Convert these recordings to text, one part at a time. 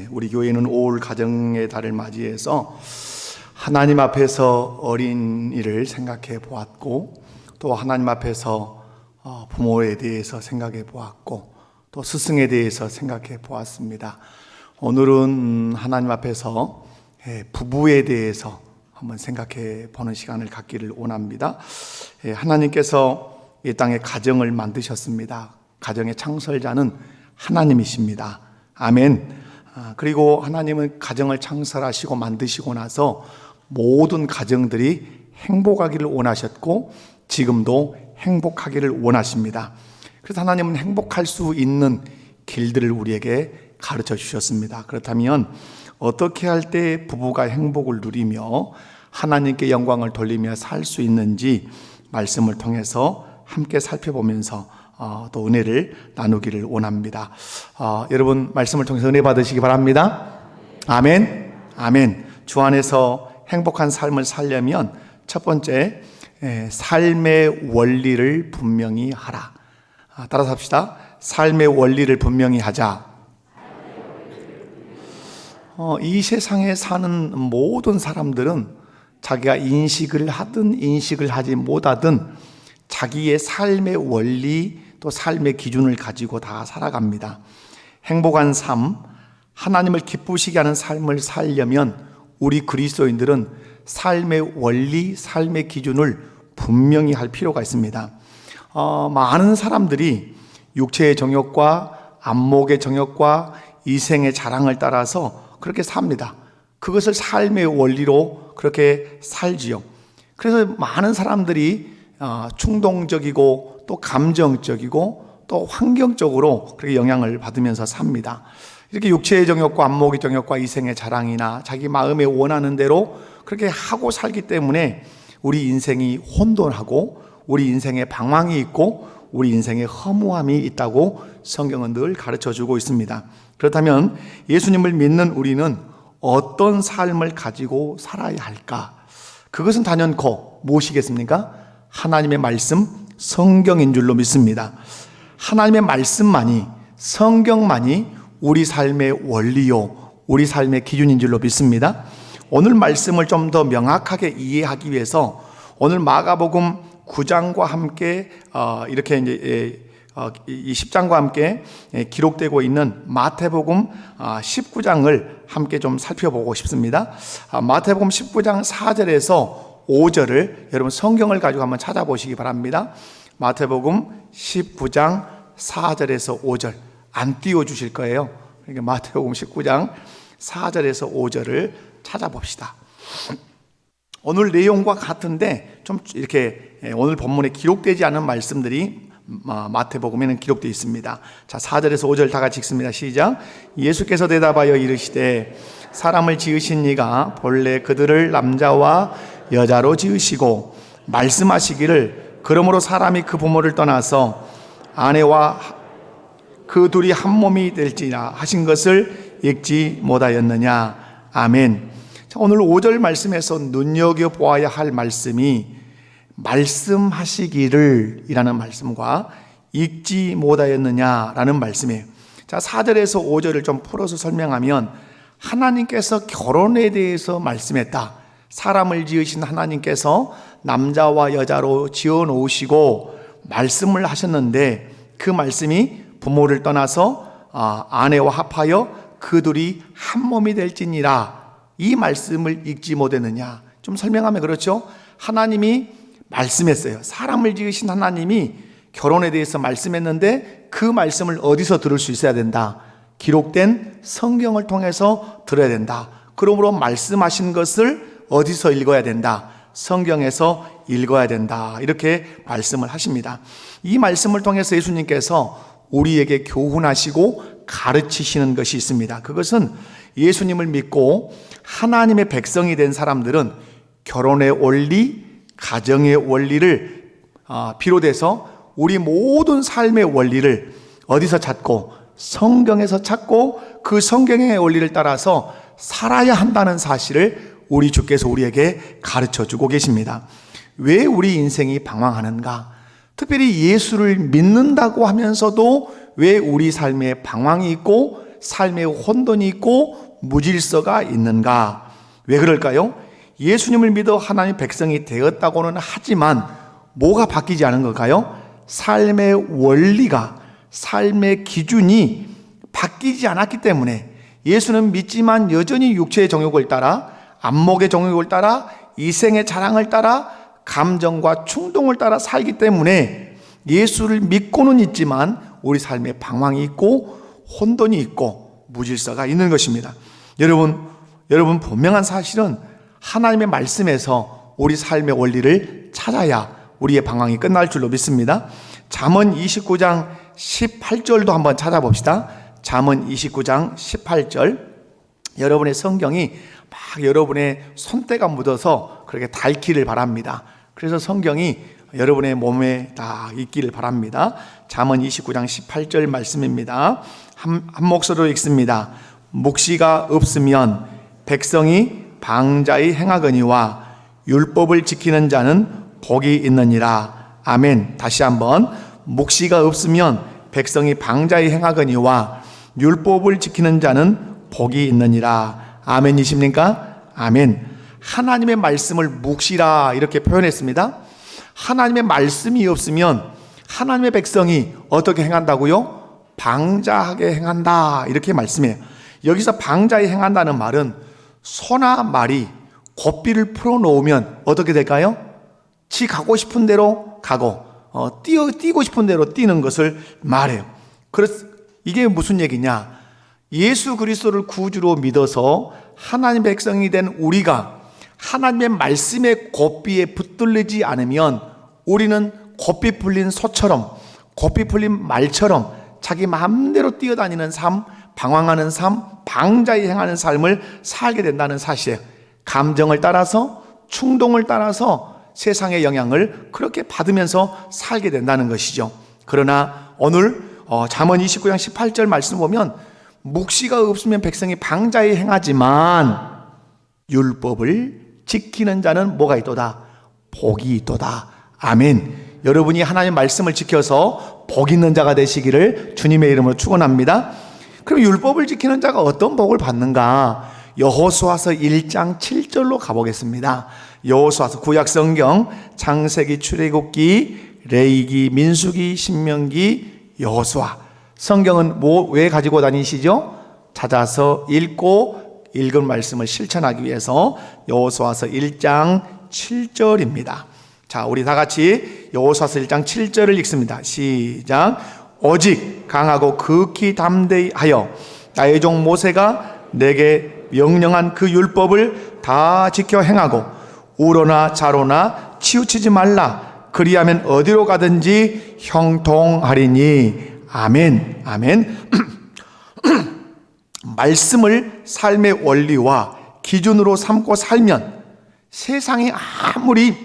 우리 교회는 5월 가정의 달을 맞이해서 하나님 앞에서 어린이를 생각해 보았고, 또 하나님 앞에서 부모에 대해서 생각해 보았고, 또 스승에 대해서 생각해 보았습니다. 오늘은 하나님 앞에서 부부에 대해서 한번 생각해 보는 시간을 갖기를 원합니다. 하나님께서 이 땅에 가정을 만드셨습니다. 가정의 창설자는 하나님이십니다. 아멘. 그리고 하나님은 가정을 창설하시고 만드시고 나서 모든 가정들이 행복하기를 원하셨고 지금도 행복하기를 원하십니다. 그래서 하나님은 행복할 수 있는 길들을 우리에게 가르쳐 주셨습니다. 그렇다면 어떻게 할 때 부부가 행복을 누리며 하나님께 영광을 돌리며 살 수 있는지 말씀을 통해서 함께 살펴보면서 또 은혜를 나누기를 원합니다. 여러분 말씀을 통해서 은혜 받으시기 바랍니다. 아멘. 아멘. 주 안에서 행복한 삶을 살려면 첫 번째, 삶의 원리를 분명히 하라. 따라서 합시다. 삶의 원리를 분명히 하자. 이 세상에 사는 모든 사람들은 자기가 인식을 하든 인식을 하지 못하든 자기의 삶의 원리 또 삶의 기준을 가지고 다 살아갑니다. 행복한 삶, 하나님을 기쁘시게 하는 삶을 살려면 우리 그리스도인들은 삶의 원리, 삶의 기준을 분명히 할 필요가 있습니다. 많은 사람들이 육체의 정욕과 안목의 정욕과 이생의 자랑을 따라서 그렇게 삽니다. 그것을 삶의 원리로 그렇게 살지요. 그래서 많은 사람들이 충동적이고 또 감정적이고 또 환경적으로 그렇게 영향을 받으면서 삽니다. 이렇게 육체의 정욕과 안목의 정욕과 이생의 자랑이나 자기 마음에 원하는 대로 그렇게 하고 살기 때문에 우리 인생이 혼돈하고 우리 인생에 방황이 있고 우리 인생에 허무함이 있다고 성경은 늘 가르쳐주고 있습니다. 그렇다면 예수님을 믿는 우리는 어떤 삶을 가지고 살아야 할까? 그것은 단연코 무엇이겠습니까? 하나님의 말씀, 성경인 줄로 믿습니다. 하나님의 말씀만이, 성경만이 우리 삶의 원리요, 우리 삶의 기준인 줄로 믿습니다. 오늘 말씀을 좀 더 명확하게 이해하기 위해서 오늘 마가복음 9장과 함께 이렇게 이제 이 10장과 함께 기록되고 있는 마태복음 19장을 함께 좀 살펴보고 싶습니다. 마태복음 19장 4절에서 5절을 여러분 성경을 가지고 한번 찾아보시기 바랍니다. 마태복음 19장 4절에서 5절 안 띄워주실 거예요. 그러니까 마태복음 19장 4절에서 5절을 찾아봅시다. 오늘 내용과 같은데 좀 이렇게 오늘 본문에 기록되지 않은 말씀들이 마태복음에는 기록되어 있습니다. 자, 4절에서 5절 다 같이 읽습니다. 시작. 예수께서 대답하여 이르시되 사람을 지으신 이가 본래 그들을 남자와 여자로 지으시고 말씀하시기를 그러므로 사람이 그 부모를 떠나서 아내와 그 둘이 한 몸이 될지라 하신 것을 읽지 못하였느냐. 아멘. 자, 오늘 5절 말씀에서 눈여겨보아야 할 말씀이 말씀하시기를 이라는 말씀과 읽지 못하였느냐라는 말씀이에요. 자, 4절에서 5절을 좀 풀어서 설명하면 하나님께서 결혼에 대해서 말씀했다. 사람을 지으신 하나님께서 남자와 여자로 지어 놓으시고 말씀을 하셨는데 그 말씀이 부모를 떠나서 아내와 합하여 그 둘이 한 몸이 될지니라. 이 말씀을 읽지 못했느냐. 좀 설명하면 그렇죠. 하나님이 말씀했어요. 사람을 지으신 하나님이 결혼에 대해서 말씀했는데 그 말씀을 어디서 들을 수 있어야 된다? 기록된 성경을 통해서 들어야 된다. 그러므로 말씀하신 것을 어디서 읽어야 된다? 성경에서 읽어야 된다. 이렇게 말씀을 하십니다. 이 말씀을 통해서 예수님께서 우리에게 교훈하시고 가르치시는 것이 있습니다. 그것은 예수님을 믿고 하나님의 백성이 된 사람들은 결혼의 원리, 가정의 원리를 비롯해서 우리 모든 삶의 원리를 어디서 찾고 성경에서 찾고 그 성경의 원리를 따라서 살아야 한다는 사실을 우리 주께서 우리에게 가르쳐주고 계십니다. 왜 우리 인생이 방황하는가? 특별히 예수를 믿는다고 하면서도 왜 우리 삶에 방황이 있고 삶의 혼돈이 있고 무질서가 있는가? 왜 그럴까요? 예수님을 믿어 하나님의 백성이 되었다고는 하지만 뭐가 바뀌지 않은 걸까요? 삶의 원리가, 삶의 기준이 바뀌지 않았기 때문에 예수는 믿지만 여전히 육체의 정욕을 따라, 안목의 정욕을 따라, 이생의 자랑을 따라, 감정과 충동을 따라 살기 때문에 예수를 믿고는 있지만 우리 삶에 방황이 있고 혼돈이 있고 무질서가 있는 것입니다. 여러분 분명한 사실은 하나님의 말씀에서 우리 삶의 원리를 찾아야 우리의 방황이 끝날 줄로 믿습니다. 잠언 29장 18절도 한번 찾아봅시다. 잠언 29장 18절. 여러분의 성경이 막 여러분의 손때가 묻어서 그렇게 닳기를 바랍니다. 그래서 성경이 여러분의 몸에 다 있기를 바랍니다. 잠언 29장 18절 말씀입니다. 한 목소리로 읽습니다. 묵시가 없으면 백성이 방자히 행하거니와 율법을 지키는 자는 복이 있느니라. 아멘. 다시 한번. 묵시가 없으면 백성이 방자히 행하거니와 율법을 지키는 자는 복이 있느니라. 아멘이십니까? 아멘. 하나님의 말씀을 묵시라 이렇게 표현했습니다. 하나님의 말씀이 없으면 하나님의 백성이 어떻게 행한다고요? 방자하게 행한다 이렇게 말씀해요. 여기서 방자히 행한다는 말은 소나 말이 고삐를 풀어놓으면 어떻게 될까요? 지 가고 싶은 대로 가고 뛰고 싶은 대로 뛰는 것을 말해요. 그래서 이게 무슨 얘기냐? 예수 그리스도를 구주로 믿어서 하나님의 백성이 된 우리가 하나님의 말씀의 고삐에 붙들리지 않으면 우리는 고삐 풀린 소처럼, 고삐 풀린 말처럼 자기 마음대로 뛰어다니는 삶, 방황하는 삶, 방자히 행하는 삶을 살게 된다는 사실이에요. 감정을 따라서, 충동을 따라서 세상의 영향을 그렇게 받으면서 살게 된다는 것이죠. 그러나 오늘 잠언 29장 18절 말씀 보면 묵시가 없으면 백성이 방자히 행하지만 율법을 지키는 자는 뭐가 있도다? 복이 있도다. 아멘. 여러분이 하나님의 말씀을 지켜서 복 있는 자가 되시기를 주님의 이름으로 축원합니다. 그럼 율법을 지키는 자가 어떤 복을 받는가? 여호수아서 1장 7절로 가보겠습니다. 여호수아서 구약성경 창세기, 출애굽기, 레위기, 민수기, 신명기, 여호수아. 성경은 왜 가지고 다니시죠? 찾아서 읽고 읽은 말씀을 실천하기 위해서 여호수아서 1장 7절입니다. 자, 우리 다 같이 여호수아서 1장 7절을 읽습니다. 시작. 오직 강하고 극히 담대히 하여 나의 종 모세가 내게 명령한 그 율법을 다 지켜 행하고 우로나 좌로나 치우치지 말라. 그리하면 어디로 가든지 형통하리니. 아멘. 아멘. 말씀을 삶의 원리와 기준으로 삼고 살면 세상이 아무리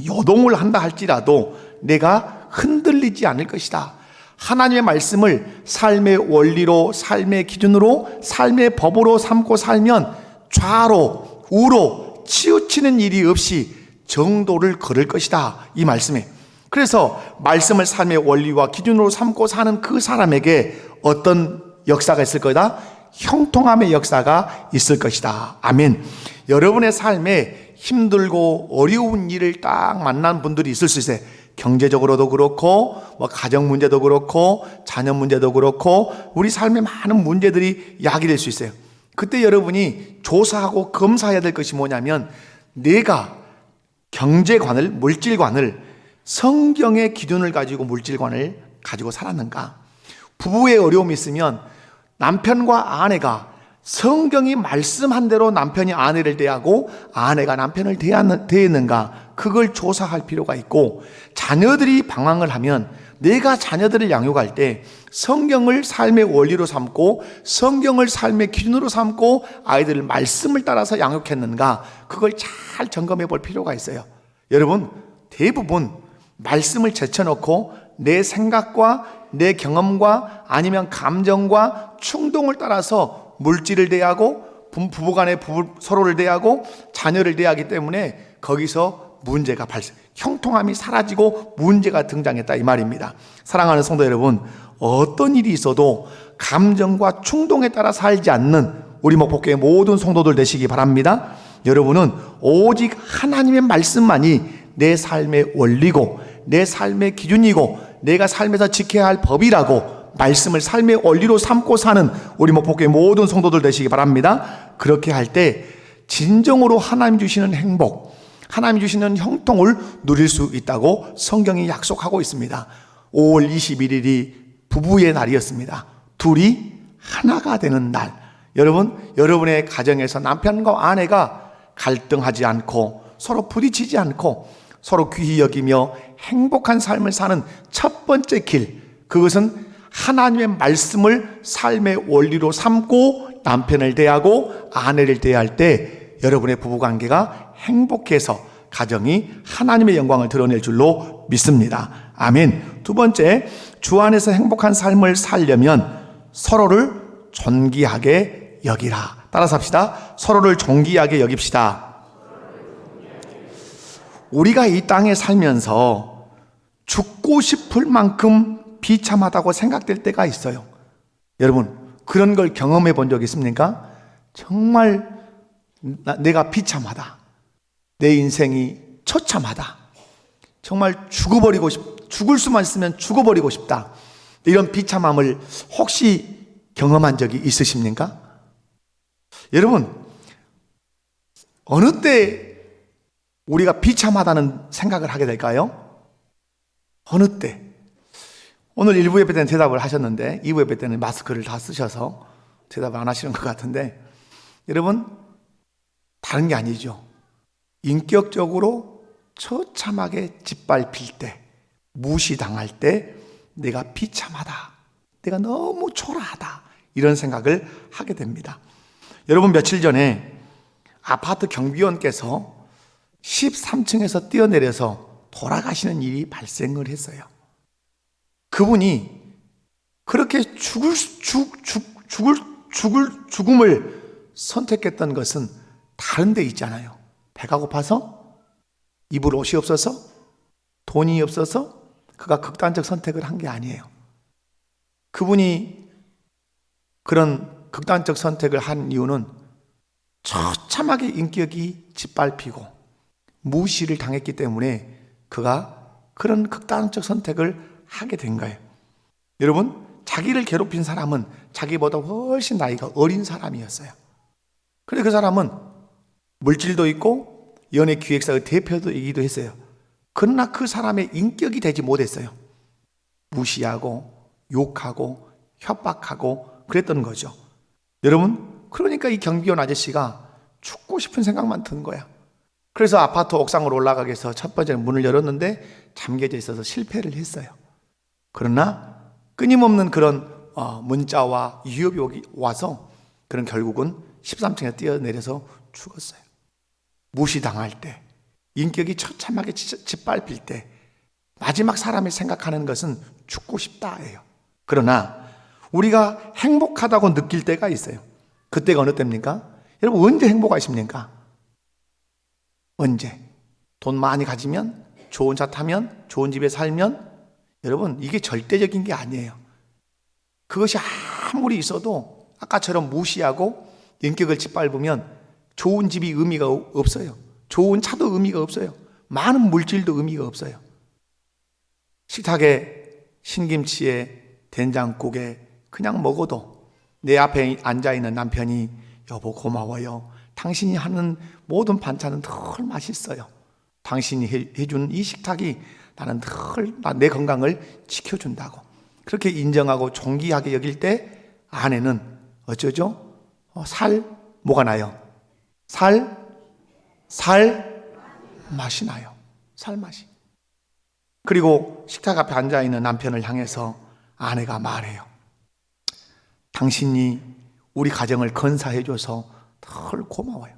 요동을 한다 할지라도 내가 흔들리지 않을 것이다. 하나님의 말씀을 삶의 원리로, 삶의 기준으로, 삶의 법으로 삼고 살면 좌로, 우로 치우치는 일이 없이 정도를 걸을 것이다. 이 말씀에. 그래서 말씀을 삶의 원리와 기준으로 삼고 사는 그 사람에게 어떤 역사가 있을 거다? 형통함의 역사가 있을 것이다. 아멘. 여러분의 삶에 힘들고 어려운 일을 딱 만난 분들이 있을 수 있어요. 경제적으로도 그렇고 가정 문제도 그렇고 자녀 문제도 그렇고 우리 삶에 많은 문제들이 야기될 수 있어요. 그때 여러분이 조사하고 검사해야 될 것이 뭐냐면 내가 경제관을, 물질관을 성경의 기준을 가지고 물질관을 가지고 살았는가? 부부의 어려움이 있으면 남편과 아내가 성경이 말씀한 대로 남편이 아내를 대하고 아내가 남편을 대했는가? 그걸 조사할 필요가 있고, 자녀들이 방황을 하면 내가 자녀들을 양육할 때 성경을 삶의 원리로 삼고 성경을 삶의 기준으로 삼고 아이들을 말씀을 따라서 양육했는가? 그걸 잘 점검해 볼 필요가 있어요. 여러분, 대부분 말씀을 제쳐놓고 내 생각과 내 경험과 아니면 감정과 충동을 따라서 물질을 대하고 부부간에 서로를 대하고 자녀를 대하기 때문에 거기서 문제가 형통함이 사라지고 문제가 등장했다 이 말입니다. 사랑하는 성도 여러분, 어떤 일이 있어도 감정과 충동에 따라 살지 않는 우리 목포교회 모든 성도들 되시기 바랍니다. 여러분은 오직 하나님의 말씀만이 내 삶의 원리고 내 삶의 기준이고 내가 삶에서 지켜야 할 법이라고 말씀을 삶의 원리로 삼고 사는 우리 목포교회 모든 성도들 되시기 바랍니다. 그렇게 할 때 진정으로 하나님 주시는 행복, 하나님 주시는 형통을 누릴 수 있다고 성경이 약속하고 있습니다. 5월 21일이 부부의 날이었습니다. 둘이 하나가 되는 날. 여러분, 여러분의 가정에서 남편과 아내가 갈등하지 않고 서로 부딪히지 않고 서로 귀히 여기며 행복한 삶을 사는 첫 번째 길, 그것은 하나님의 말씀을 삶의 원리로 삼고 남편을 대하고 아내를 대할 때 여러분의 부부관계가 행복해서 가정이 하나님의 영광을 드러낼 줄로 믿습니다. 아멘. 두 번째, 주 안에서 행복한 삶을 살려면 서로를 존귀하게 여기라. 따라서 합시다. 서로를 존귀하게 여깁시다. 우리가 이 땅에 살면서 죽고 싶을 만큼 비참하다고 생각될 때가 있어요. 여러분, 그런 걸 경험해 본 적 있습니까? 정말 내가 비참하다. 내 인생이 처참하다. 정말 죽을 수만 있으면 죽어버리고 싶다. 이런 비참함을 혹시 경험한 적이 있으십니까? 여러분, 어느 때 우리가 비참하다는 생각을 하게 될까요? 어느 때? 오늘 1부 예배 때는 대답을 하셨는데 2부 예배 때는 마스크를 다 쓰셔서 대답을 안 하시는 것 같은데, 여러분, 다른 게 아니죠. 인격적으로 처참하게 짓밟힐 때, 무시당할 때 내가 비참하다, 내가 너무 초라하다, 이런 생각을 하게 됩니다. 여러분, 며칠 전에 아파트 경비원께서 13층에서 뛰어내려서 돌아가시는 일이 발생을 했어요. 그분이 그렇게 죽음을 선택했던 것은 다른 데 있잖아요. 배가 고파서? 입을 옷이 없어서? 돈이 없어서? 그가 극단적 선택을 한 게 아니에요. 그분이 그런 극단적 선택을 한 이유는 처참하게 인격이 짓밟히고 무시를 당했기 때문에 그가 그런 극단적 선택을 하게 된 거예요. 여러분, 자기를 괴롭힌 사람은 자기보다 훨씬 나이가 어린 사람이었어요. 그런데 그 사람은 물질도 있고 연예기획사의 대표이기도 했어요. 그러나 그 사람의 인격이 되지 못했어요. 무시하고 욕하고 협박하고 그랬던 거죠. 여러분, 그러니까 이 경비원 아저씨가 죽고 싶은 생각만 든 거야. 그래서 아파트 옥상으로 올라가기 위해서 첫 번째 문을 열었는데 잠겨져 있어서 실패를 했어요. 그러나 끊임없는 그런 문자와 유협이 와서 그런 결국은 13층에 뛰어내려서 죽었어요. 무시당할 때, 인격이 처참하게 짓밟힐 때 마지막 사람이 생각하는 것은 죽고 싶다예요. 그러나 우리가 행복하다고 느낄 때가 있어요. 그때가 어느 때입니까? 여러분, 언제 행복하십니까? 언제? 돈 많이 가지면, 좋은 차 타면, 좋은 집에 살면? 여러분, 이게 절대적인 게 아니에요. 그것이 아무리 있어도 아까처럼 무시하고 인격을 짓밟으면 좋은 집이 의미가 없어요. 좋은 차도 의미가 없어요. 많은 물질도 의미가 없어요. 식탁에 신김치에 된장국에 그냥 먹어도 내 앞에 앉아있는 남편이 여보 고마워요. 당신이 하는 모든 반찬은 늘 맛있어요. 당신이 해준 이 식탁이 나는 늘 내 건강을 지켜준다고 그렇게 인정하고 존귀하게 여길 때 아내는 어쩌죠? 뭐가 나요? 살 맛이 나요. 살 맛이. 그리고 식탁 앞에 앉아있는 남편을 향해서 아내가 말해요. 당신이 우리 가정을 건사해줘서 늘 고마워요.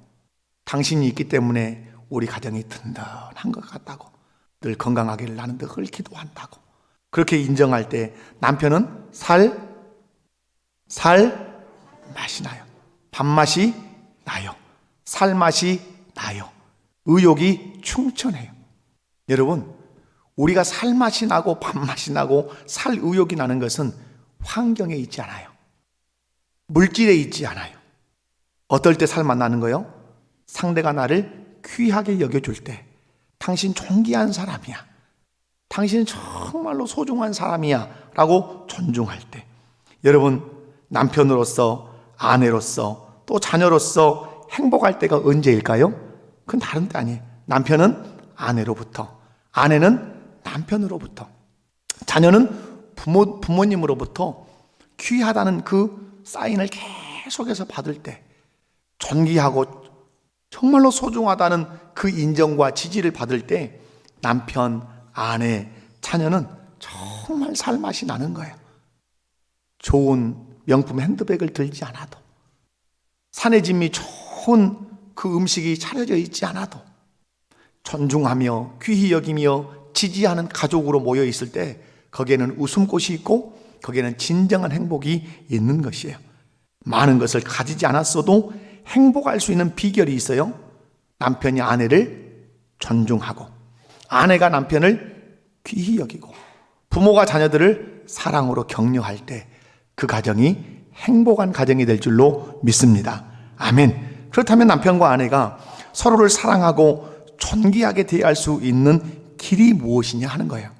당신이 있기 때문에 우리 가정이 든든한 것 같다고, 늘 건강하기를 나는 늘 기도한다고 그렇게 인정할 때 남편은 살 맛이 나요. 밥맛이 나요. 살 맛이 나요. 의욕이 충천해요. 여러분, 우리가 살 맛이 나고 밥맛이 나고 살 의욕이 나는 것은 환경에 있지 않아요. 물질에 있지 않아요. 어떨 때 살 만나는 거요? 상대가 나를 귀하게 여겨줄 때, 당신 존귀한 사람이야, 당신은 정말로 소중한 사람이야 라고 존중할 때, 여러분 남편으로서, 아내로서, 또 자녀로서 행복할 때가 언제일까요? 그건 다른 때 아니에요. 남편은 아내로부터, 아내는 남편으로부터, 자녀는 부모님으로부터 귀하다는 그 사인을 계속해서 받을 때, 존귀하고 정말로 소중하다는 그 인정과 지지를 받을 때 남편, 아내, 자녀는 정말 살맛이 나는 거예요. 좋은 명품 핸드백을 들지 않아도, 산의 진미 좋은 그 음식이 차려져 있지 않아도, 존중하며 귀히 여기며 지지하는 가족으로 모여 있을 때 거기에는 웃음꽃이 있고 거기에는 진정한 행복이 있는 것이에요. 많은 것을 가지지 않았어도 행복할 수 있는 비결이 있어요. 남편이 아내를 존중하고, 아내가 남편을 귀히 여기고, 부모가 자녀들을 사랑으로 격려할 때 그 가정이 행복한 가정이 될 줄로 믿습니다. 아멘. 그렇다면 남편과 아내가 서로를 사랑하고 존귀하게 대할 수 있는 길이 무엇이냐 하는 거예요.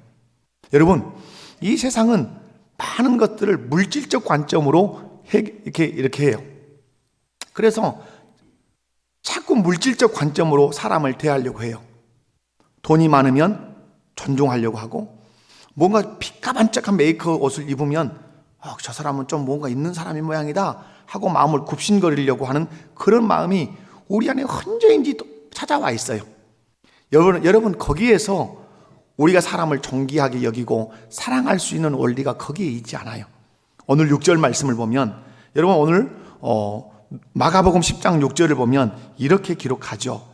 여러분, 이 세상은 많은 것들을 물질적 관점으로 이렇게 해요. 그래서 자꾸 물질적 관점으로 사람을 대하려고 해요. 돈이 많으면 존중하려고 하고, 뭔가 피카반짝한 메이커 옷을 입으면 저 사람은 좀 뭔가 있는 사람인 모양이다 하고 마음을 굽신거리려고 하는 그런 마음이 우리 안에 언제인지 찾아와 있어요. 여러분 거기에서 우리가 사람을 존귀하게 여기고 사랑할 수 있는 원리가 거기에 있지 않아요. 오늘 6절 말씀을 보면, 여러분 오늘 마가복음 10장 6절을 보면 이렇게 기록하죠.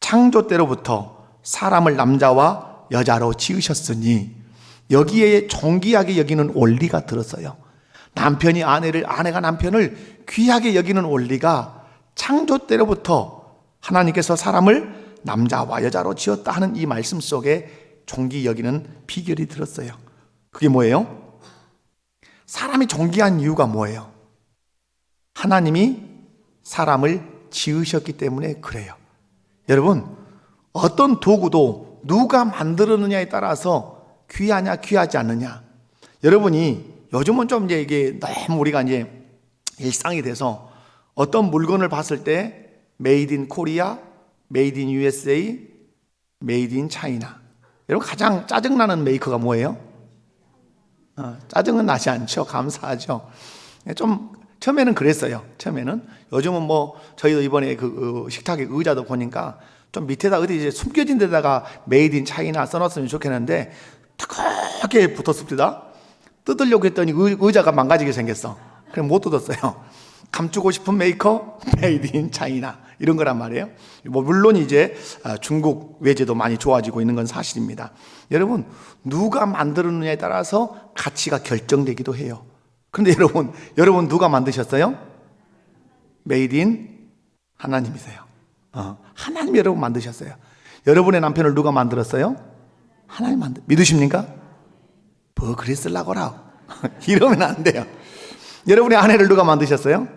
창조 때로부터 사람을 남자와 여자로 지으셨으니, 여기에 존귀하게 여기는 원리가 들었어요. 남편이 아내를, 아내가 남편을 귀하게 여기는 원리가 창조 때로부터 하나님께서 사람을 남자와 여자로 지었다 하는 이 말씀 속에 존귀 여기는 비결이 들었어요. 그게 뭐예요? 사람이 존귀한 이유가 뭐예요? 하나님이 사람을 지으셨기 때문에 그래요. 여러분, 어떤 도구도 누가 만들었느냐에 따라서 귀하냐 귀하지 않느냐, 여러분이 요즘은 좀 이게 너무 우리가 이제 일상이 돼서 어떤 물건을 봤을 때 메이드 인 코리아, 메이드 인 USA, 메이드 인 차이나, 여러분 가장 짜증나는 메이커가 뭐예요? 짜증은 나지 않죠. 감사하죠. 좀 처음에는 그랬어요. 처음에는. 요즘은 뭐 저희도 이번에 그 식탁에 의자도 보니까 좀 밑에다 어디 이제 숨겨진 데다가 메이드 인 차이나 써놨으면 좋겠는데 크게 붙었습니다. 뜯으려고 했더니 의자가 망가지게 생겼어. 그럼 못 뜯었어요. 감추고 싶은 메이커, 메이드 인 차이나, 이런 거란 말이에요. 뭐 물론 이제 중국 외제도 많이 좋아지고 있는 건 사실입니다. 여러분, 누가 만들었느냐에 따라서 가치가 결정되기도 해요. 그런데 여러분 누가 만드셨어요? 메이드 인 하나님이세요. 하나님이 여러분 만드셨어요. 여러분의 남편을 누가 만들었어요? 하나님 믿으십니까? 뭐 그랬을라고라 이러면 안 돼요. 여러분의 아내를 누가 만드셨어요?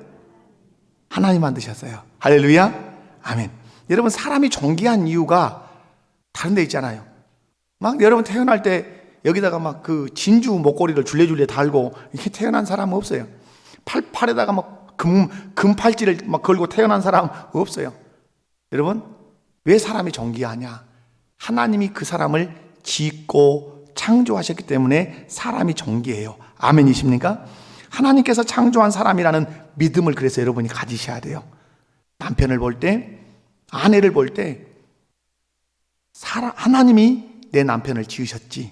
하나님 만드셨어요. 할렐루야, 아멘. 여러분, 사람이 존귀한 이유가 다른 데 있잖아요. 막 여러분 태어날 때 여기다가 막 그 진주 목걸이를 줄레줄레 달고 이렇게 태어난 사람은 없어요. 팔에다가 막 금팔찌를 막 걸고 태어난 사람 없어요. 여러분, 왜 사람이 존귀하냐? 하나님이 그 사람을 짓고 창조하셨기 때문에 사람이 존귀해요. 아멘이십니까? 하나님께서 창조한 사람이라는 믿음을 그래서 여러분이 가지셔야 돼요. 남편을 볼 때, 아내를 볼 때, 하나님이 내 남편을 지으셨지,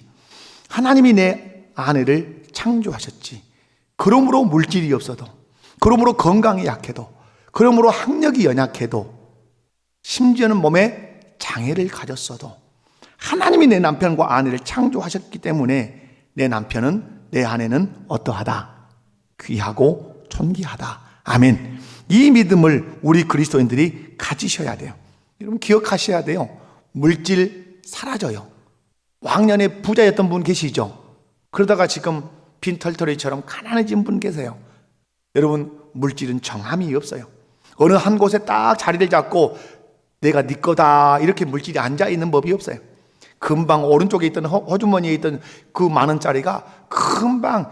하나님이 내 아내를 창조하셨지. 그러므로 물질이 없어도, 그러므로 건강이 약해도, 그러므로 학력이 연약해도, 심지어는 몸에 장애를 가졌어도 하나님이 내 남편과 아내를 창조하셨기 때문에 내 남편은, 내 아내는 어떠하다? 귀하고 존귀하다. 아멘. 이 믿음을 우리 그리스도인들이 가지셔야 돼요. 여러분 기억하셔야 돼요. 물질 사라져요. 왕년에 부자였던 분 계시죠? 그러다가 지금 빈털터리처럼 가난해진 분 계세요. 여러분, 물질은 정함이 없어요. 어느 한 곳에 딱 자리를 잡고 내가 네 거다 이렇게 물질이 앉아있는 법이 없어요. 금방 오른쪽에 있던 호주머니에 있던 그 만 원짜리가 금방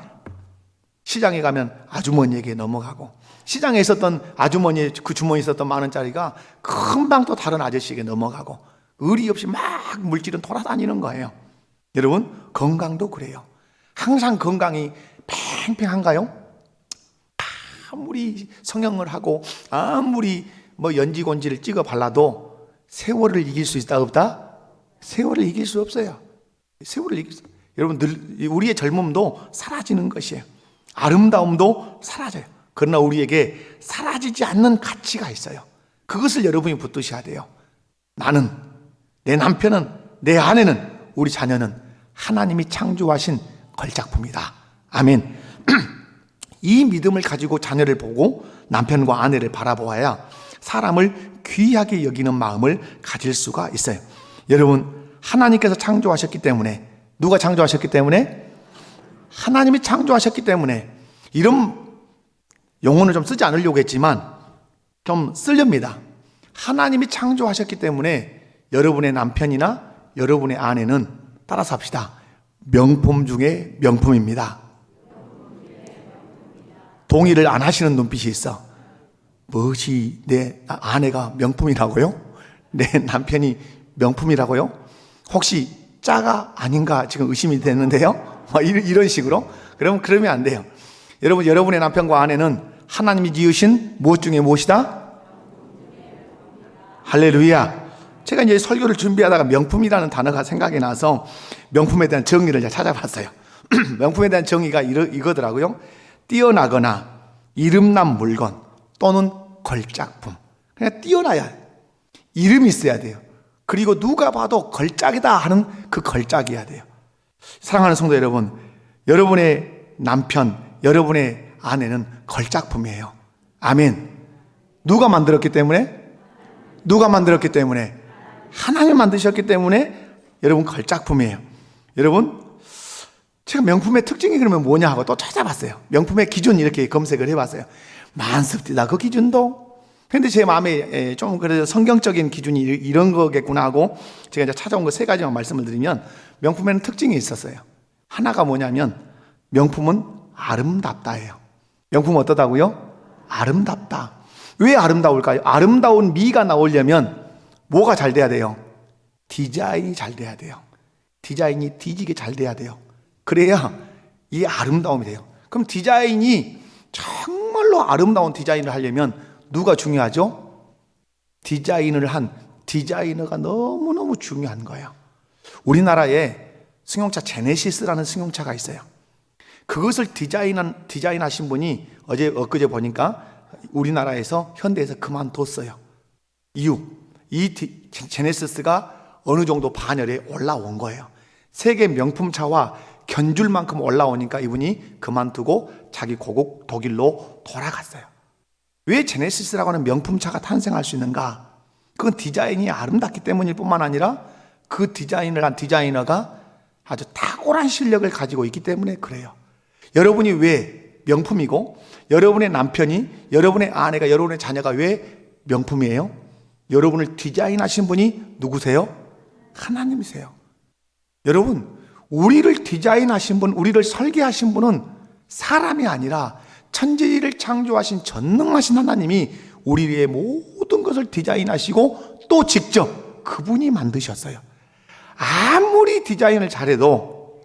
시장에 가면 아주머니에게 넘어가고, 시장에 있었던 아주머니의 그 주머니에 있었던 만 원짜리가 금방 또 다른 아저씨에게 넘어가고, 의리 없이 막 물질은 돌아다니는 거예요. 여러분, 건강도 그래요. 항상 건강이 팽팽한가요? 아무리 성형을 하고 아무리 연지곤지를 찍어 발라도 세월을 이길 수 있다 없다? 세월을 이길 수 없어요. 세월을 이길 수. 여러분, 늘 우리의 젊음도 사라지는 것이에요. 아름다움도 사라져요. 그러나 우리에게 사라지지 않는 가치가 있어요. 그것을 여러분이 붙드셔야 돼요. 나는, 내 남편은, 내 아내는, 우리 자녀는 하나님이 창조하신 걸작품이다. 아멘. 이 믿음을 가지고 자녀를 보고 남편과 아내를 바라보아야 사람을 귀하게 여기는 마음을 가질 수가 있어요. 여러분, 하나님께서 창조하셨기 때문에, 누가 창조하셨기 때문에? 하나님이 창조하셨기 때문에. 이런 용어는 좀 쓰지 않으려고 했지만 좀 쓰렵니다. 하나님이 창조하셨기 때문에 여러분의 남편이나 여러분의 아내는, 따라서 합시다, 명품 중에 명품입니다. 동의를 안 하시는 눈빛이 있어. 무엇이 내 아내가 명품이라고요? 내 남편이 명품이라고요? 혹시 짜가 아닌가 지금 의심이 되는데요? 이런 식으로? 그러면 안 돼요. 여러분, 여러분의 남편과 아내는 하나님이 지으신 무엇 중에 무엇이다? 할렐루야. 제가 이제 설교를 준비하다가 명품이라는 단어가 생각이 나서 명품에 대한 정의를 찾아봤어요. 명품에 대한 정의가 이거더라고요. 뛰어나거나 이름난 물건 또는 걸작품. 그냥 뛰어나야 해요. 이름이 있어야 돼요. 그리고 누가 봐도 걸작이다 하는 그 걸작이어야 돼요. 사랑하는 성도 여러분, 여러분의 남편, 여러분의 아내는 걸작품이에요. 아멘. 누가 만들었기 때문에? 누가 만들었기 때문에? 하나님 만드셨기 때문에 여러분 걸작품이에요. 여러분, 제가 명품의 특징이 그러면 뭐냐 하고 또 찾아봤어요. 명품의 기준 이렇게 검색을 해봤어요. 많습니다, 그 기준도. 근데 제 마음에 좀 그래도 성경적인 기준이 이런 거겠구나 하고 제가 이제 찾아온 거 3가지만 말씀을 드리면, 명품에는 특징이 있었어요. 하나가 뭐냐면 명품은 아름답다예요. 명품은 어떠다고요? 아름답다. 왜 아름다울까요? 아름다운 미가 나오려면 뭐가 잘 돼야 돼요? 디자인이 잘 돼야 돼요. 디자인이 뒤지게 잘 돼야 돼요. 그래야 이 아름다움이 돼요. 그럼 디자인이 정말로 아름다운 디자인을 하려면 누가 중요하죠? 디자인을 한 디자이너가 너무너무 중요한 거예요. 우리나라에 승용차 제네시스라는 승용차가 있어요. 그것을 디자인하신 분이 엊그제 보니까 우리나라에서 현대에서 그만뒀어요. 이유, 이 제네시스가 어느 정도 반열에 올라온 거예요. 세계 명품차와 견줄 만큼 올라오니까 이분이 그만두고 자기 고국 독일로 돌아갔어요. 왜 제네시스라고 하는 명품차가 탄생할 수 있는가? 그건 디자인이 아름답기 때문일 뿐만 아니라 그 디자인을 한 디자이너가 아주 탁월한 실력을 가지고 있기 때문에 그래요. 여러분이 왜 명품이고, 여러분의 남편이, 여러분의 아내가, 여러분의 자녀가 왜 명품이에요? 여러분을 디자인하신 분이 누구세요? 하나님이세요. 여러분, 우리를 디자인하신 분, 우리를 설계하신 분은 사람이 아니라 천지를 창조하신 전능하신 하나님이 우리의 모든 것을 디자인하시고 또 직접 그분이 만드셨어요. 아무리 디자인을 잘해도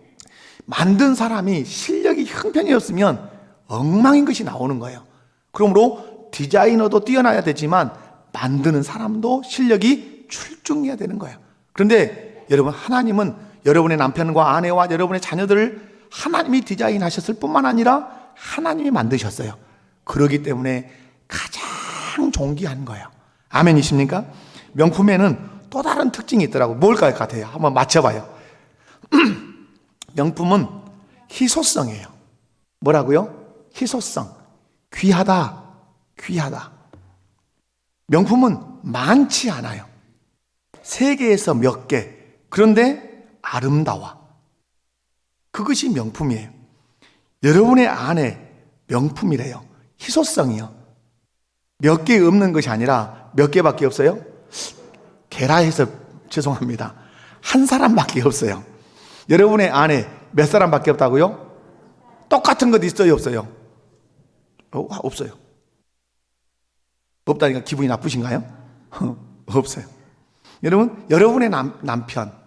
만든 사람이 실력이 형편이 없으면 엉망인 것이 나오는 거예요. 그러므로 디자이너도 뛰어나야 되지만 만드는 사람도 실력이 출중해야 되는 거예요. 그런데 여러분, 하나님은 여러분의 남편과 아내와 여러분의 자녀들을 하나님이 디자인하셨을 뿐만 아니라 하나님이 만드셨어요. 그렇기 때문에 가장 존귀한 거예요. 아멘이십니까? 명품에는 또 다른 특징이 있더라고요. 뭘까요? 같아요. 한번 맞춰봐요. 명품은 희소성이에요. 뭐라고요? 희소성. 귀하다. 귀하다. 명품은 많지 않아요. 세계에서 몇 개. 그런데 아름다워. 그것이 명품이에요. 여러분의 아내 명품이래요. 희소성이요. 몇 개 없는 것이 아니라 몇 개밖에 없어요? 게라해서 죄송합니다. 한 사람밖에 없어요. 여러분의 아내 몇 사람밖에 없다고요? 똑같은 것 있어요, 없어요? 없어요. 없다니까 기분이 나쁘신가요? 없어요. 여러분, 여러분의 남편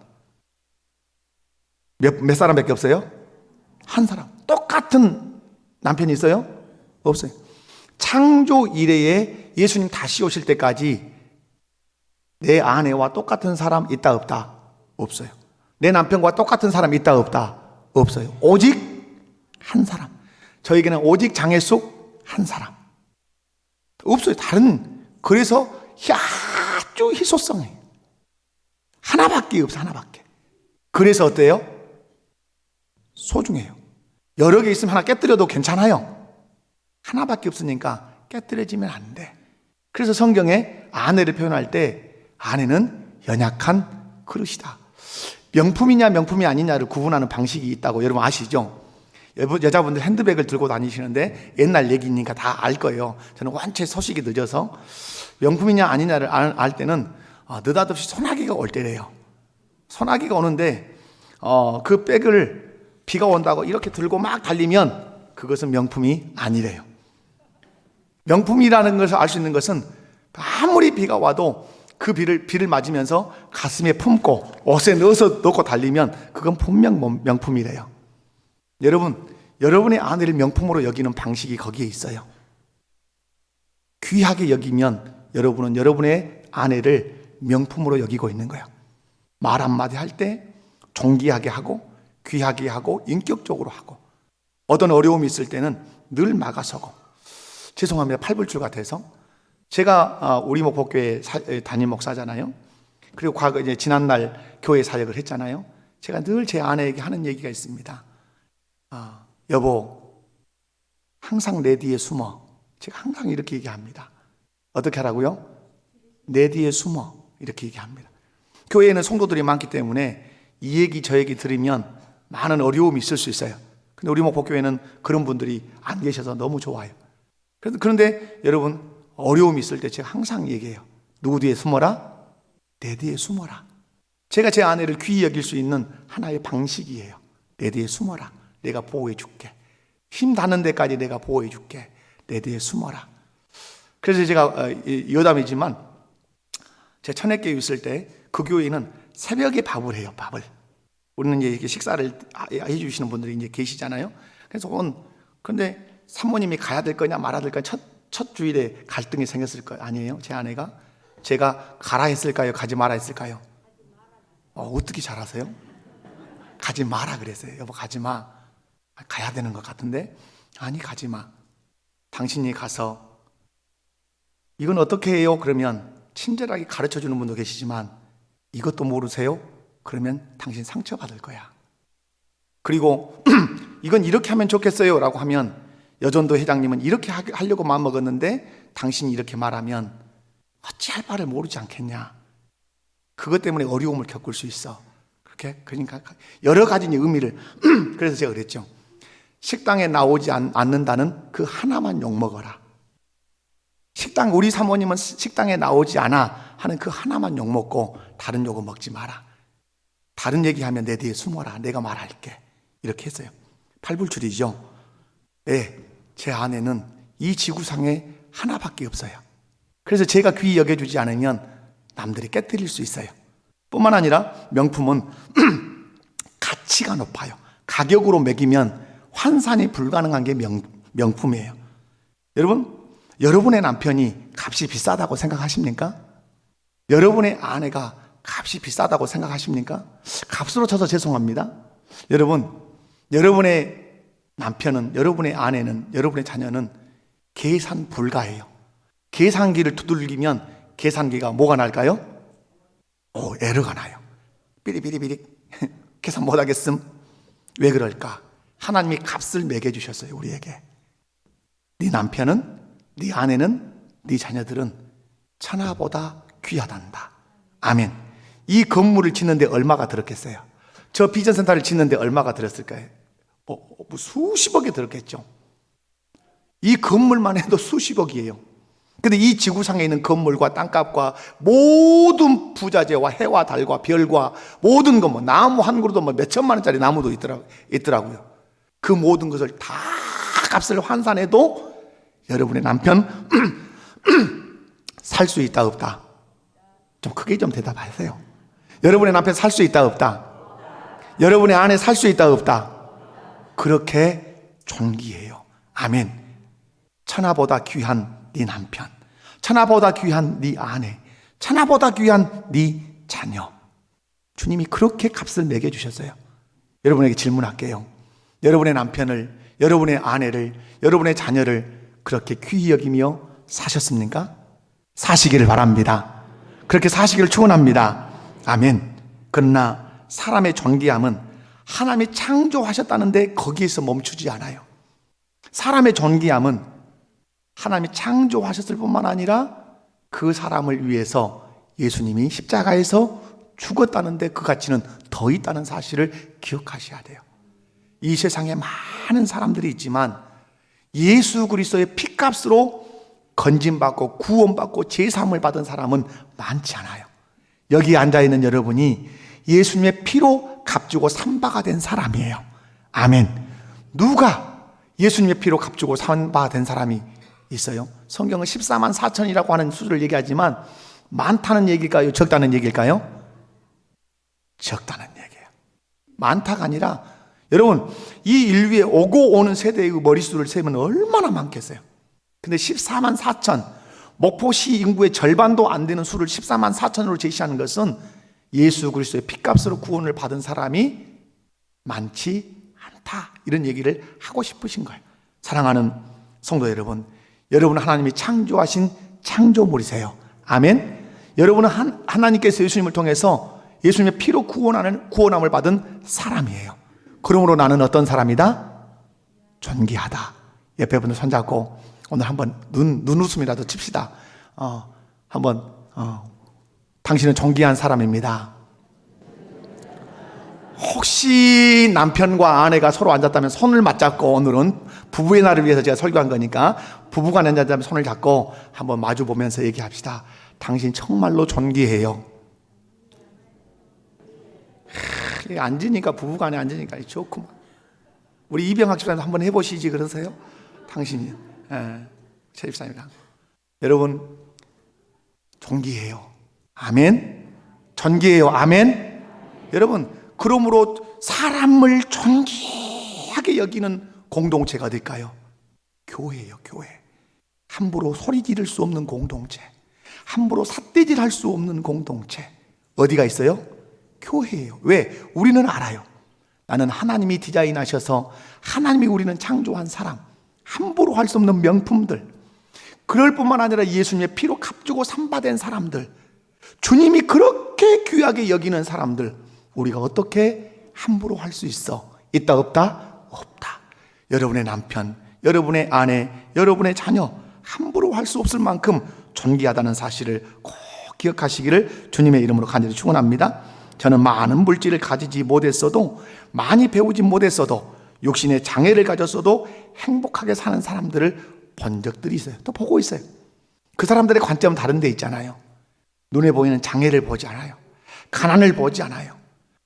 몇 사람밖에 없어요? 한 사람. 똑같은 남편이 있어요? 없어요. 창조 이래에 예수님 다시 오실 때까지 내 아내와 똑같은 사람 있다 없다? 없어요. 내 남편과 똑같은 사람 있다 없다? 없어요. 오직 한 사람. 저에게는 오직 장해숙 한 사람. 없어요. 다른. 그래서 아주 희소성이에요. 하나밖에 없어, 하나밖에. 그래서 어때요? 소중해요. 여러 개 있으면 하나 깨뜨려도 괜찮아요. 하나밖에 없으니까 깨뜨려지면 안 돼. 그래서 성경에 아내를 표현할 때 아내는 연약한 그릇이다. 명품이냐 명품이 아니냐를 구분하는 방식이 있다고 여러분 아시죠? 여자분들 핸드백을 들고 다니시는데 옛날 얘기니까 다 알 거예요. 저는 완전히 소식이 늦어서 명품이냐 아니냐를 알 때는 느닷없이 소나기가 올 때래요. 소나기가 오는데 그 백을 비가 온다고 이렇게 들고 막 달리면 그것은 명품이 아니래요. 명품이라는 것을 알 수 있는 것은 아무리 비가 와도 그 비를 맞으면서 가슴에 품고 옷에 넣고 달리면 그건 분명 명품이래요. 여러분, 여러분의 아내를 명품으로 여기는 방식이 거기에 있어요. 귀하게 여기면 여러분은 여러분의 아내를 명품으로 여기고 있는 거예요. 말 한마디 할 때 존귀하게 하고 귀하게 하고 인격적으로 하고 어떤 어려움이 있을 때는 늘 막아서고. 죄송합니다. 팔불출 같아서. 제가 우리 목포교회 담임 목사잖아요. 그리고 과거 이제 지난날 교회 사역을 했잖아요. 제가 늘 제 아내에게 하는 얘기가 있습니다. 여보, 항상 내 뒤에 숨어. 제가 항상 이렇게 얘기합니다. 어떻게 하라고요? 내 뒤에 숨어. 이렇게 얘기합니다. 교회에는 성도들이 많기 때문에 이 얘기 저 얘기 들으면 많은 어려움이 있을 수 있어요. 근데 우리 목포교회는 그런 분들이 안 계셔서 너무 좋아요. 그런데 여러분, 어려움이 있을 때 제가 항상 얘기해요. 누구 뒤에 숨어라? 내 뒤에 숨어라. 제가 제 아내를 귀히 여길 수 있는 하나의 방식이에요. 내 뒤에 숨어라. 내가 보호해 줄게. 힘 닿는 데까지 내가 보호해 줄게. 내 뒤에 숨어라. 그래서 제가 여담이지만 제 천혜교회 있을 때 그 교회는 새벽에 밥을 해요. 밥을. 우리는 이제 이렇게 식사를 해주시는 분들이 이제 계시잖아요. 그래서 근데 사모님이 가야 될 거냐 말아야 될 거냐 첫 주일에 갈등이 생겼을 거 아니에요? 제 아내가 제가 가라 했을까요? 가지 마라 했을까요? 어떻게 잘 아세요? 가지 마라 그랬어요. 여보 가지 마. 가야 되는 것 같은데 아니 가지 마. 당신이 가서 이건 어떻게 해요? 그러면 친절하게 가르쳐주는 분도 계시지만 이것도 모르세요? 그러면 당신 상처받을 거야. 그리고 이건 이렇게 하면 좋겠어요 라고 하면 여전도 회장님은 이렇게 하려고 마음먹었는데 당신이 이렇게 말하면 어찌할 바를 모르지 않겠냐. 그것 때문에 어려움을 겪을 수 있어. 그러니까 여러 가지 의미를 그래서 제가 그랬죠. 식당에 나오지 않는다는 그 하나만 욕먹어라. 우리 사모님은 식당에 나오지 않아 하는 그 하나만 욕먹고 다른 욕은 먹지 마라. 다른 얘기하면 내 뒤에 숨어라. 내가 말할게. 이렇게 했어요. 팔불출이죠. 네, 제 아내는 이 지구상에 하나밖에 없어요. 그래서 제가 귀히 여겨주지 않으면 남들이 깨뜨릴 수 있어요. 뿐만 아니라 명품은 가치가 높아요. 가격으로 매기면 환산이 불가능한 게 명품이에요. 여러분의 남편이 값이 비싸다고 생각하십니까? 여러분의 아내가 값이 비싸다고 생각하십니까? 값으로 쳐서 죄송합니다. 여러분의 남편은, 여러분의 아내는, 여러분의 자녀는 계산 불가해요. 계산기를 두들기면 계산기가 뭐가 날까요? 에러가 나요. 삐리삐리삐리 계산 못하겠음. 왜 그럴까? 하나님이 값을 매겨주셨어요, 우리에게. 네 남편은, 네 아내는, 네 자녀들은 천하보다 귀하단다. 아멘. 이 건물을 짓는데 얼마가 들었겠어요? 저 비전센터를 짓는데 얼마가 들었을까요? 뭐 수십억이 들었겠죠. 이 건물만 해도 수십억이에요. 근데 이 지구상에 있는 건물과 땅값과 모든 부자재와 해와 달과 별과 모든 것, 뭐 나무 한 그루도 뭐 몇천만 원짜리 나무도 있더라고요. 그 모든 것을 다 값을 환산해도 여러분의 남편 살 수 있다 없다? 좀 크게 좀 대답하세요. 여러분의 남편 살 수 있다 없다? 여러분의 아내 살 수 있다 없다? 그렇게 존귀해요. 아멘. 천하보다 귀한 네 남편, 천하보다 귀한 네 아내, 천하보다 귀한 네 자녀. 주님이 그렇게 값을 매겨주셨어요. 여러분에게 질문할게요. 여러분의 남편을, 여러분의 아내를, 여러분의 자녀를 그렇게 귀히 여기며 사셨습니까? 사시기를 바랍니다. 그렇게 사시기를 축원합니다. 아멘. 그러나 사람의 존귀함은 하나님이 창조하셨다는데 거기에서 멈추지 않아요. 사람의 존귀함은 하나님이 창조하셨을 뿐만 아니라 그 사람을 위해서 예수님이 십자가에서 죽었다는데 그 가치는 더 있다는 사실을 기억하셔야 돼요. 이 세상에 많은 사람들이 있지만 예수 그리스도의 피값으로 건진받고 구원받고 제사함을 받은 사람은 많지 않아요. 여기 앉아있는 여러분이 예수님의 피로 값주고 산바가 된 사람이에요. 아멘. 누가 예수님의 피로 값주고 산바가 된 사람이 있어요? 성경은 14만 4천이라고 하는 수를 얘기하지만 많다는 얘기일까요? 적다는 얘기일까요? 적다는 얘기예요. 많다가 아니라 여러분, 이 인류에 오고 오는 세대의 머릿수를 세면 얼마나 많겠어요? 근데 14만 4천, 목포시 인구의 절반도 안 되는 수를 14만 4천으로 제시하는 것은 예수 그리스도의 피값으로 구원을 받은 사람이 많지 않다, 이런 얘기를 하고 싶으신 거예요. 사랑하는 성도 여러분, 여러분은 하나님이 창조하신 창조물이세요. 아멘. 여러분은 하나님께서 예수님을 통해서 예수님의 피로 구원함을 받은 사람이에요. 그러므로 나는 어떤 사람이다? 존귀하다. 옆에 분을 손잡고 오늘 한번 눈웃음이라도 칩시다. 당신은 존귀한 사람입니다. 혹시 남편과 아내가 서로 앉았다면 손을 맞잡고, 오늘은 부부의 날을 위해서 제가 설교한 거니까 부부가 앉았다면 손을 잡고 한번 마주 보면서 얘기합시다. 당신 정말로 존귀해요. 앉으니까, 부부간에 앉으니까 좋구만. 우리 이병학 집사님 한번 해보시지 그러세요? 당신이, 최 집사님이랑. 여러분, 존귀해요. 아멘. 존귀해요. 아멘. 여러분, 그러므로 사람을 존귀하게 여기는 공동체가 될까요? 교회예요. 교회. 함부로 소리 지를 수 없는 공동체, 함부로 삿대질할 수 없는 공동체. 어디가 있어요? 교회예요. 왜? 우리는 알아요. 나는 하나님이 디자인하셔서 하나님이 우리는 창조한 사람, 함부로 할 수 없는 명품들, 그럴 뿐만 아니라 예수님의 피로 값주고 산바된 사람들, 주님이 그렇게 귀하게 여기는 사람들, 우리가 어떻게 함부로 할 수 있어? 있다 없다? 없다. 여러분의 남편, 여러분의 아내, 여러분의 자녀 함부로 할 수 없을 만큼 존귀하다는 사실을 꼭 기억하시기를 주님의 이름으로 간절히 축원합니다. 저는 많은 물질을 가지지 못했어도, 많이 배우지 못했어도, 육신의 장애를 가졌어도 행복하게 사는 사람들을 본 적들이 있어요. 또 보고 있어요. 그 사람들의 관점은 다른 데 있잖아요. 눈에 보이는 장애를 보지 않아요. 가난을 보지 않아요.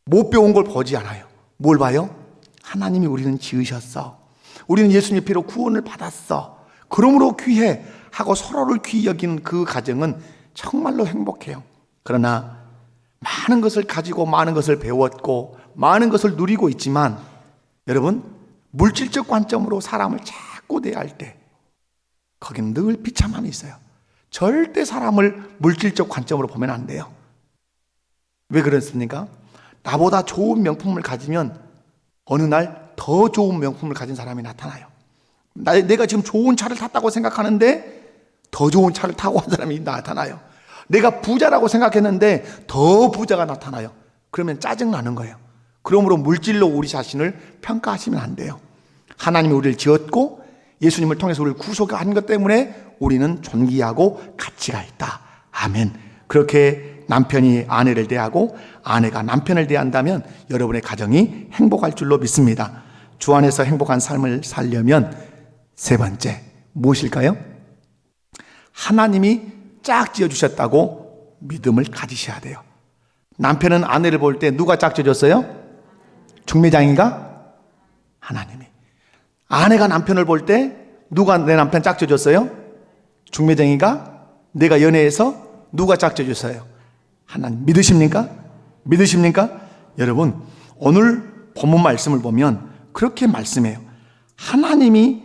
못 배운 걸 보지 않아요. 뭘 봐요? 하나님이 우리는 지으셨어. 우리는 예수님의 피로 구원을 받았어. 그러므로 귀해 하고 서로를 귀히 여기는 그 가정은 정말로 행복해요. 그러나 많은 것을 가지고 많은 것을 배웠고 많은 것을 누리고 있지만, 여러분, 물질적 관점으로 사람을 자꾸 대할 때 거기는 늘 비참함이 있어요. 절대 사람을 물질적 관점으로 보면 안 돼요. 왜 그렇습니까? 나보다 좋은 명품을 가지면 어느 날 더 좋은 명품을 가진 사람이 나타나요. 내가 지금 좋은 차를 탔다고 생각하는데 더 좋은 차를 타고 한 사람이 나타나요. 내가 부자라고 생각했는데 더 부자가 나타나요. 그러면 짜증나는 거예요. 그러므로 물질로 우리 자신을 평가하시면 안 돼요. 하나님이 우리를 지었고 예수님을 통해서 우리를 구속한 것 때문에 우리는 존귀하고 가치가 있다. 아멘. 그렇게 남편이 아내를 대하고 아내가 남편을 대한다면 여러분의 가정이 행복할 줄로 믿습니다. 주 안에서 행복한 삶을 살려면 세 번째, 무엇일까요? 하나님이 짝 지어주셨다고 믿음을 가지셔야 돼요. 남편은 아내를 볼 때 누가 짝 지어줬어요? 중매장인가? 하나님이. 아내가 남편을 볼 때 누가 내 남편 짝 지어줬어요? 중매장인가? 내가 연애해서 누가 짝 지어줬어요? 하나님. 믿으십니까? 믿으십니까? 여러분, 오늘 본문 말씀을 보면 그렇게 말씀해요. 하나님이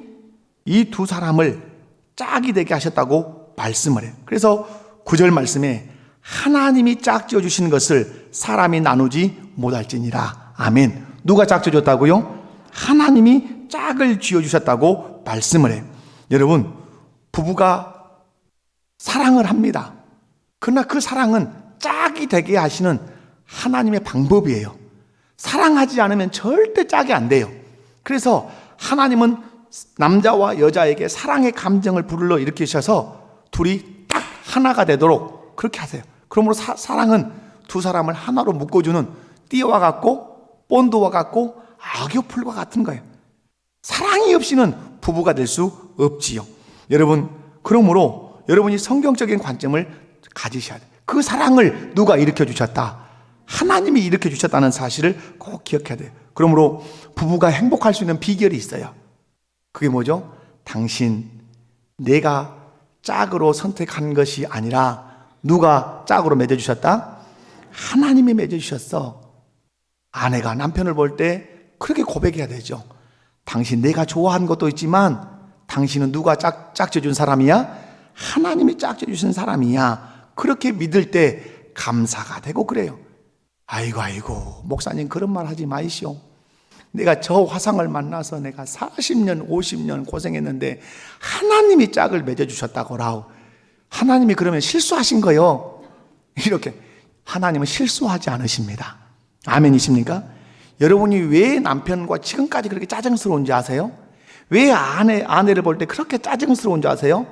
이 두 사람을 짝이 되게 하셨다고 말씀을 해요. 그래서 9절 말씀에 하나님이 짝 지어주신 것을 사람이 나누지 못할지니라. 아멘. 누가 짝 지어줬다고요? 하나님이 짝을 지어주셨다고 말씀을 해요. 여러분, 부부가 사랑을 합니다. 그러나 그 사랑은 짝이 되게 하시는 하나님의 방법이에요. 사랑하지 않으면 절대 짝이 안 돼요. 그래서 하나님은 남자와 여자에게 사랑의 감정을 불러 일으키셔서 둘이 딱 하나가 되도록 그렇게 하세요. 그러므로 사랑은 두 사람을 하나로 묶어주는 띠와 같고 본드와 같고 악교풀과 같은 거예요. 사랑이 없이는 부부가 될 수 없지요. 여러분, 그러므로 여러분이 성경적인 관점을 가지셔야 돼요. 그 사랑을 누가 일으켜 주셨다? 하나님이 일으켜 주셨다는 사실을 꼭 기억해야 돼요. 그러므로 부부가 행복할 수 있는 비결이 있어요. 그게 뭐죠? 당신, 내가 짝으로 선택한 것이 아니라 누가 짝으로 맺어주셨다? 하나님이 맺어주셨어. 아내가 남편을 볼 때 그렇게 고백해야 되죠. 당신, 내가 좋아하는 것도 있지만 당신은 누가 짝져준 사람이야? 하나님이 짝져주신 사람이야. 그렇게 믿을 때 감사가 되고 그래요. 아이고 목사님 그런 말 하지 마이시오. 내가 저 화상을 만나서 내가 40년 50년 고생했는데 하나님이 짝을 맺어주셨다고라오. 하나님이 그러면 실수하신 거요? 이렇게. 하나님은 실수하지 않으십니다. 아멘이십니까? 여러분이 왜 남편과 지금까지 그렇게 짜증스러운지 아세요? 왜 아내를 볼 때 그렇게 짜증스러운지 아세요?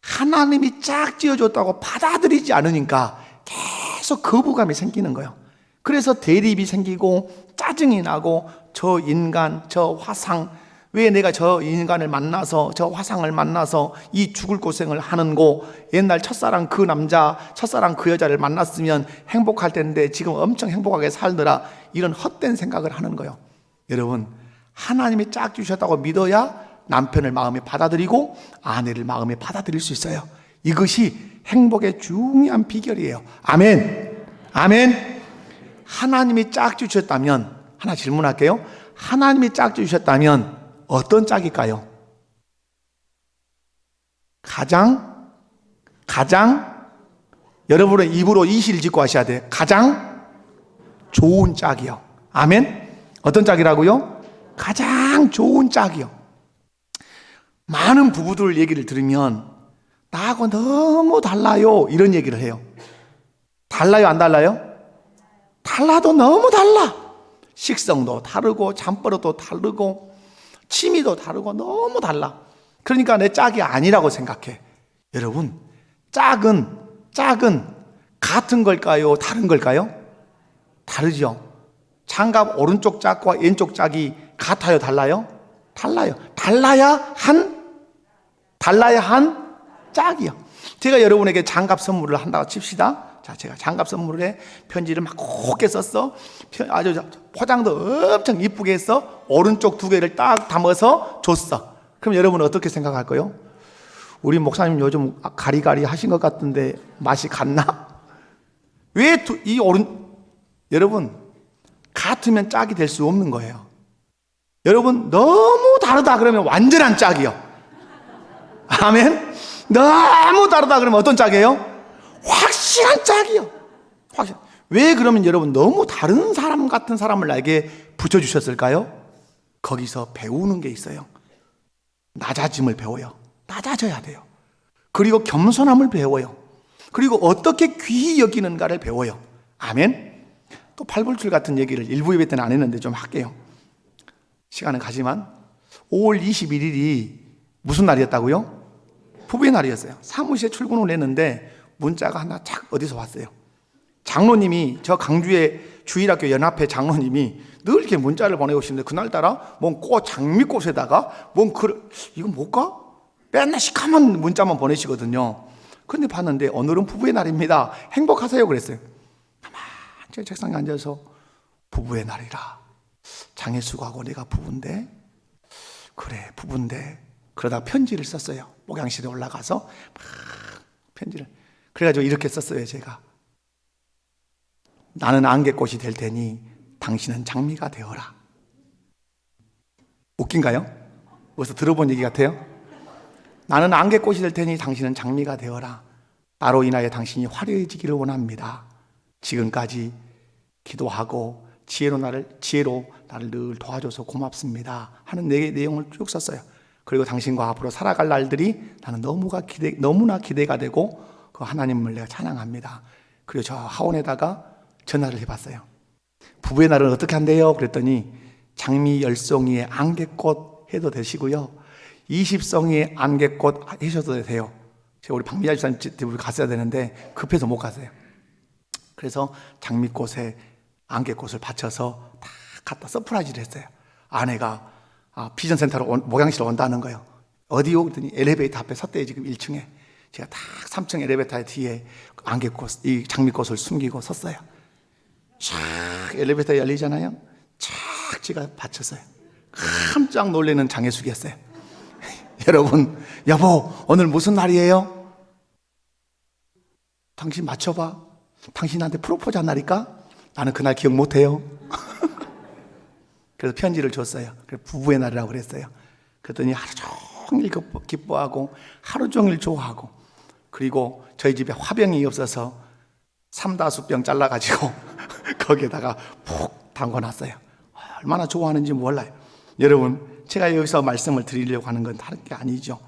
하나님이 짝 지어줬다고 받아들이지 않으니까 계속 거부감이 생기는 거예요. 그래서 대립이 생기고 짜증이 나고 저 인간, 저 화상, 왜 내가 저 인간을 만나서 저 화상을 만나서 이 죽을 고생을 하는고, 옛날 첫사랑 그 남자, 첫사랑 그 여자를 만났으면 행복할 텐데 지금 엄청 행복하게 살더라, 이런 헛된 생각을 하는 거예요. 여러분, 하나님이 짝 주셨다고 믿어야 남편을 마음에 받아들이고 아내를 마음에 받아들일 수 있어요. 이것이 행복의 중요한 비결이에요. 아멘. 아멘. 하나님이 짝 주셨다면, 하나 질문할게요. 하나님이 짝 주셨다면 어떤 짝일까요? 가장 여러분의 입으로 이시를 짓고 하셔야 돼요. 가장 좋은 짝이요. 아멘. 어떤 짝이라고요? 가장 좋은 짝이요. 많은 부부들 얘기를 들으면 나하고 너무 달라요, 이런 얘기를 해요. 달라요, 안 달라요? 달라도 너무 달라. 식성도 다르고 잠버릇도 다르고 취미도 다르고 너무 달라. 그러니까 내 짝이 아니라고 생각해. 여러분, 짝은 같은 걸까요? 다른 걸까요? 다르죠. 장갑 오른쪽 짝과 왼쪽 짝이 같아요? 달라요? 달라요. 달라야 한 짝이요. 제가 여러분에게 장갑 선물을 한다고 칩시다. 자, 제가 장갑 선물에 편지를 막 곱게 썼어. 아주 포장도 엄청 이쁘게 했어. 오른쪽 2개를 딱 담아서 줬어. 그럼 여러분은 어떻게 생각할까요? 우리 목사님 요즘 가리가리 하신 것 같은데 맛이 같나? 여러분, 같으면 짝이 될 수 없는 거예요. 여러분, 너무 다르다 그러면 완전한 짝이요. 아멘. 너무 다르다 그러면 어떤 짝이에요? 확실한 짝이요. 왜 그러면 여러분 너무 다른 사람 같은 사람을 나에게 붙여주셨을까요? 거기서 배우는 게 있어요. 낮아짐을 배워요. 낮아져야 돼요. 그리고 겸손함을 배워요. 그리고 어떻게 귀히 여기는가를 배워요. 아멘. 또 팔불출 같은 얘기를 일부 예배 때는 안 했는데 좀 할게요. 시간은 가지만 5월 21일이 무슨 날이었다고요? 부부의 날이었어요. 사무실에 출근을 했는데 문자가 하나 착 어디서 왔어요. 장로님이 저 강주에 주일학교 연합회 장로님이 늘 이렇게 문자를 보내오시는데 그날따라 뭔 꽃 장미꽃에다가 이건 뭘까? 맨날 시커먼 문자만 보내시거든요. 그런데 봤는데 오늘은 부부의 날입니다. 행복하세요 그랬어요. 가만히 책상에 앉아서 부부의 날이라. 장혜숙하고 내가 부부인데, 그래 부부인데. 그러다가 편지를 썼어요. 목양실에 올라가서 막 편지를. 그래가지고 이렇게 썼어요. 제가 나는 안개꽃이 될 테니 당신은 장미가 되어라. 웃긴가요? 어디서 들어본 얘기 같아요? 나는 안개꽃이 될 테니 당신은 장미가 되어라. 나로 인하여 당신이 화려해지기를 원합니다. 지금까지 기도하고 지혜로 나를 늘 도와줘서 고맙습니다 하는 내용을 쭉 썼어요. 그리고 당신과 앞으로 살아갈 날들이 나는 너무나 기대가 되고 그 하나님을 내가 찬양합니다. 그리고 저 하원에다가 전화를 해봤어요. 부부의 날은 어떻게 한대요? 그랬더니 장미 10송이의 안개꽃 해도 되시고요, 20송이의 안개꽃 하셔도 되세요. 제가 우리 박미자 집사님 집에 갔어야 되는데 급해서 못 갔어요. 그래서 장미꽃에 안개꽃을 받쳐서 다 갖다 서프라이즈를 했어요. 아내가 비전센터로 목양실로 온다는 거예요. 어디요? 그랬더니 엘리베이터 앞에 섰대요. 지금 1층에. 제가 딱 3층 엘리베이터 뒤에 안개꽃, 이 장미꽃을 숨기고 섰어요. 쫙 엘리베이터 열리잖아요. 쫙 제가 받쳤어요. 깜짝 놀라는 장혜숙이었어요. 여러분, 여보 오늘 무슨 날이에요? 당신 맞춰봐. 당신한테 프로포즈 한 날일까? 나는 그날 기억 못해요. 그래서 편지를 줬어요. 그래서 부부의 날이라고 그랬어요. 그랬더니 하루 종일 기뻐하고 하루 종일 좋아하고, 그리고 저희 집에 화병이 없어서 삼다수병 잘라가지고 거기에다가 푹 담궈놨어요. 얼마나 좋아하는지 몰라요. 여러분, 제가 여기서 말씀을 드리려고 하는 건 다른 게 아니죠.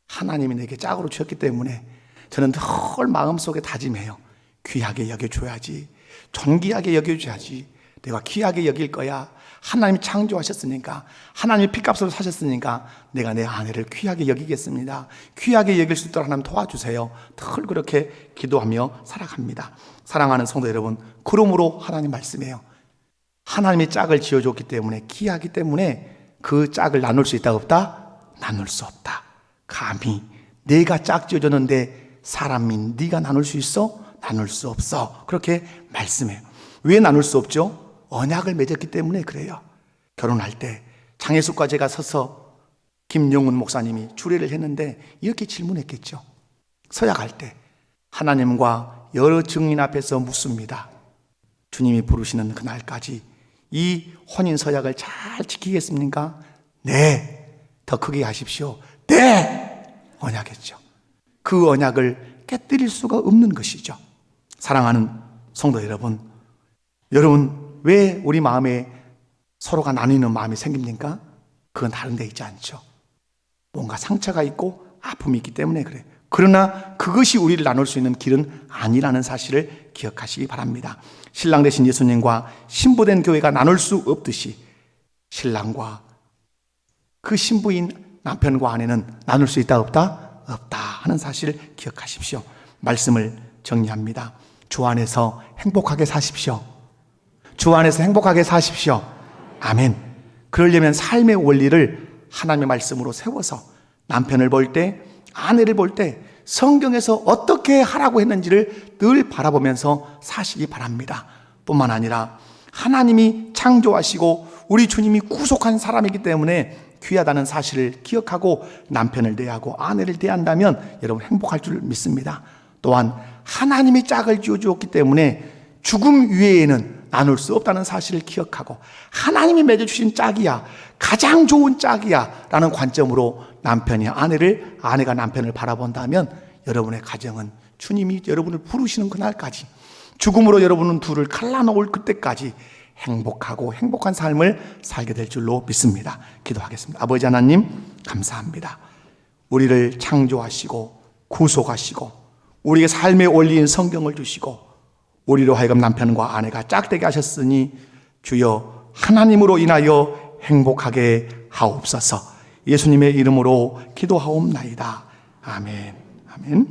하나님이 내게 짝으로 주셨기 때문에 저는 늘 마음속에 다짐해요. 귀하게 여겨줘야지, 존귀하게 여겨줘야지, 내가 귀하게 여길 거야. 하나님이 창조하셨으니까, 하나님이 핏값으로 사셨으니까 내가 내 아내를 귀하게 여기겠습니다. 귀하게 여길 수 있도록 하나님 도와주세요. 늘 그렇게 기도하며 살아갑니다. 사랑하는 성도 여러분, 그러므로 하나님 말씀해요. 하나님이 짝을 지어줬기 때문에, 귀하기 때문에 그 짝을 나눌 수 있다 없다? 나눌 수 없다. 감히 내가 짝 지어줬는데 사람인 네가 나눌 수 있어? 나눌 수 없어. 그렇게 말씀해요. 왜 나눌 수 없죠? 언약을 맺었기 때문에 그래요. 결혼할 때 장혜숙과 제가 서서 김용훈 목사님이 주례를 했는데 이렇게 질문했겠죠. 서약할 때 하나님과 여러 증인 앞에서 묻습니다. 주님이 부르시는 그날까지 이 혼인 서약을 잘 지키겠습니까? 네. 더 크게 하십시오. 네. 언약했죠. 그 언약을 깨뜨릴 수가 없는 것이죠. 사랑하는 성도 여러분, 왜 우리 마음에 서로가 나뉘는 마음이 생깁니까? 그건 다른 데 있지 않죠. 뭔가 상처가 있고 아픔이 있기 때문에 그래요. 그러나 그것이 우리를 나눌 수 있는 길은 아니라는 사실을 기억하시기 바랍니다. 신랑 되신 예수님과 신부된 교회가 나눌 수 없듯이 신랑과 그 신부인 남편과 아내는 나눌 수 있다 없다? 없다 하는 사실을 기억하십시오. 말씀을 정리합니다. 주 안에서 행복하게 사십시오. 주 안에서 행복하게 사십시오. 아멘. 그러려면 삶의 원리를 하나님의 말씀으로 세워서 남편을 볼 때, 아내를 볼 때 성경에서 어떻게 하라고 했는지를 늘 바라보면서 사시기 바랍니다. 뿐만 아니라 하나님이 창조하시고 우리 주님이 구속한 사람이기 때문에 귀하다는 사실을 기억하고 남편을 대하고 아내를 대한다면 여러분 행복할 줄 믿습니다. 또한 하나님이 짝을 지어주었기 때문에 죽음 위에는 나눌 수 없다는 사실을 기억하고 하나님이 맺어주신 짝이야, 가장 좋은 짝이야 라는 관점으로 남편이 아내를, 아내가 남편을 바라본다면 여러분의 가정은 주님이 여러분을 부르시는 그날까지, 죽음으로 여러분은 둘을 갈라놓을 그때까지 행복하고 행복한 삶을 살게 될 줄로 믿습니다. 기도하겠습니다. 아버지 하나님 감사합니다. 우리를 창조하시고 구속하시고 우리에게 삶의 원리인 성경을 주시고 우리로 하여금 남편과 아내가 짝되게 하셨으니 주여 하나님으로 인하여 행복하게 하옵소서. 예수님의 이름으로 기도하옵나이다. 아멘. 아멘.